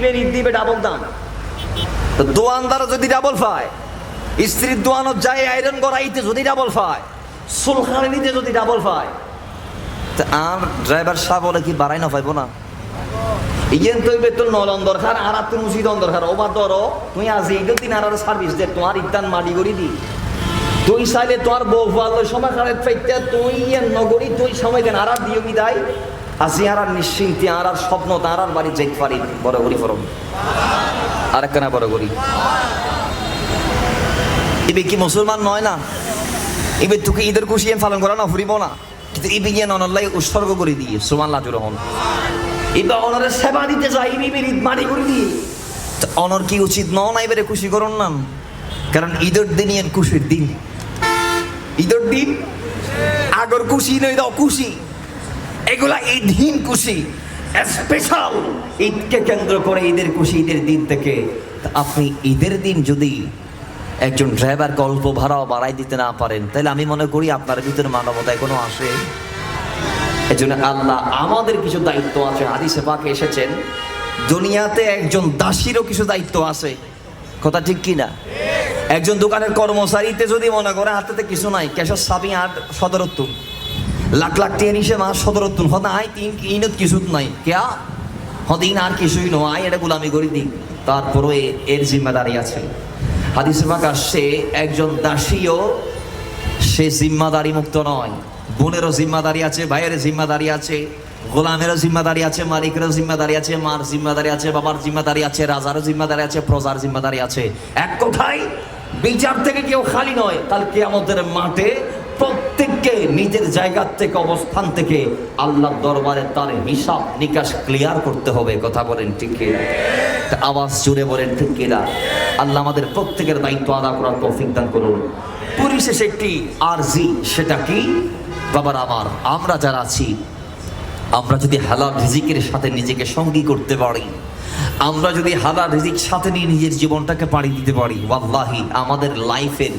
ইবেরিত দিবে ডাবল দাম। তো দোয়ানদার যদি ডাবল পায়, স্ত্রীর দোয়ানত যায় আয়রন করাইতে যদি ডাবল পায়, সুলখানি নিতে যদি ডাবল পায়, তা আর ড্রাইভার সাহেব বলে কি বাড়াই না পাইবো না? ইয়েন তুই বেতন নলন দরকার আর তুই মুসিদন দরকার ওবার ধরো তুই আজ এই দিন আর সার্ভিস দে তোমার ইদান মাটি করি দি তুই চাইলে তোমার বউ ভালো সময় খারাপ পাইতে তুই নগরী তুই সময় দেন আর দিও বিদায় আজি আর নিশ্চিন্তে আর স্বপ্ন তার আর বাড়ি যেতে পারি বড় করি ফরম আর একখানা বড় করি। এবে কি মুসলমান নয় না? এবার তোকে ঈদের খুশি পালন করা না ফুরিব না, কিন্তু এই বিজ্ঞান অনল্লাই উৎসর্গ করে দিয়ে সুমান লাজুর রহমান এবার অনরের সেবা দিতে যাই ঈদ মাটি করে দিয়ে অনর কি উচিত ন না এবারে খুশি করুন না? কারণ ঈদের দিন খুশির দিন, ঈদের দিন আগর খুশি নই দাও খুশি এগুলা ঈদহীন খুশি স্পেশাল ঈদকে কেন্দ্র করে ঈদের খুশি ঈদের দিন থেকে। আপনি ঈদের দিন যদি একজন ড্রাইভার অল্প ভাড়াও বাড়াই দিতে না পারেন তাহলে আমি মনে করি আপনার ভিতরে মানবতায় কোনো আসে। এজন্য আল্লাহ আমাদের কিছু দায়িত্ব আছে, হাদিসে পাকে এসেছেন দুনিয়াতে একজন দাসীরও কিছু দায়িত্ব আছে, কথা ঠিক কিনা? একজন দোকানের কর্মচারীতে যদি মনে করে হাতে কিছু নাই ক্যাশের সাবি আর সদরত্ব লাখ লাখ টিয়া নিশে মাস সদরত্ব হতে আয় তিন ইনত কিছু নাই কেয়া হদিন আর কিছুই নয় এটা গুলামি করে দিই, তারপরে এর জিম্মাদারি আছে। হাদিসে পাক আসছে একজন দাসীও সে জিম্মাদারি মুক্ত নয়, বোনেরও জিম্মাদারি আছে, ভাইয়ের জিম্মাদারি আছে, গোলামেরও জিম্মাদারি আছে, মালিকেরও জিম্মাদারি আছে, মার জিম্মাদারি আছে, বাবার জিম্মাদারি আছে, রাজারও জিম্মাদারি আছে, প্রজার জিম্মাদারি আছে। এক কথায় বিচার থেকে কেউ খালি নয়, কাল কিয়ামতের মাঠে প্রত্যেককে নিজের জায়গা থেকে অবস্থান থেকে আল্লাহর দরবারে তার হিসাব নিকাশ ক্লিয়ার করতে হবে। কথা বলেন ঠিক কিনা? আওয়াজ জুড়ে বলেন ঠিক কিনা? আল্লাহ আমাদের প্রত্যেকের দায়িত্ব আদা করার তৌফিক দান করুন। পরিশেষে একটি আরজি, সেটা কি বাবার আমার, আমরা যারা আছি আমরা যদি হালাল রিজিকের সাথে নিজেকে সঙ্গী করতে পারি, আমরা যদি হালাল রিজিক সাথে নিয়ে নিজের জীবনটাকে পাড়ি দিতে পারি, ওয়াল্লাহি আমাদের লাইফের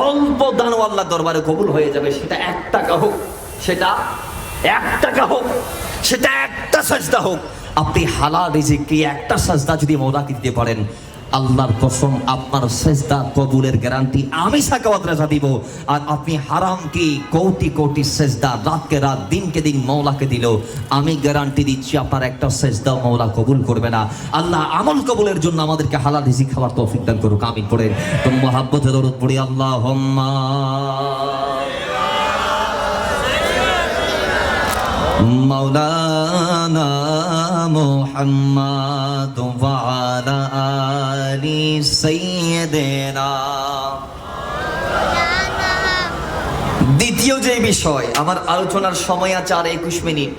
অল্প দানও আল্লাহ দরবারে কবুল হয়ে যাবে। সেটা 1 টাকা হোক, সেটা 1 টাকা হোক, সেটা একটা সাজদা হোক। আপনি হালাল রিজিককে একটা সাজদা যদি মওলাকে দিতে পারেন, আল্লাহর কসম আপনার সাজদা কবুলের গ্যারান্টি আমি সাকাওয়াত রাজা দিব। আর আপনি হারাম কি কোটি কোটি সাজদা রাতকে রাত দিনকে দিন মওলাকে দিল, আমি গ্যারান্টি দিচ্ছি আপনার একটা সাজদা মওলা কবুল করবে না। আল্লাহ আমল কবুলের জন্য আমাদেরকে হালাল রিজিক খাওয়ার তৌফিক দান করুক, আমিন পড়েন। তো মুহাব্বতে দরুদ পড়ি আল্লাহুম্মা মাওলানা মুহাম্মাদ ওয়া আলা আলি সাইয়্যিদিনা। দ্বিতীয় যে বিষয়, আমার আলোচনার সময় আছে আর 21 মিনিট,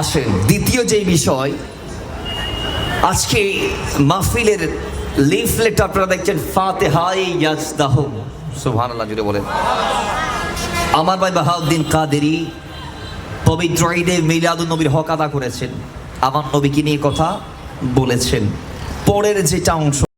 আসেন দ্বিতীয় যে বিষয়, আজকে মাহফিলের লিফলেট আপনারা দেখছেন ফাতিহায়ে ইয়াজদাহুম, সুবহানাল্লাহ জুড়ে বলেন। আমার ভাই বাহাউদ্দিন কাদেরী পবিত্র ঈদে মিলাদুন নবীর হক আদা করেছেন, আমার নবীকে নিয়ে কথা বলেছেন। পরের যেটা অংশ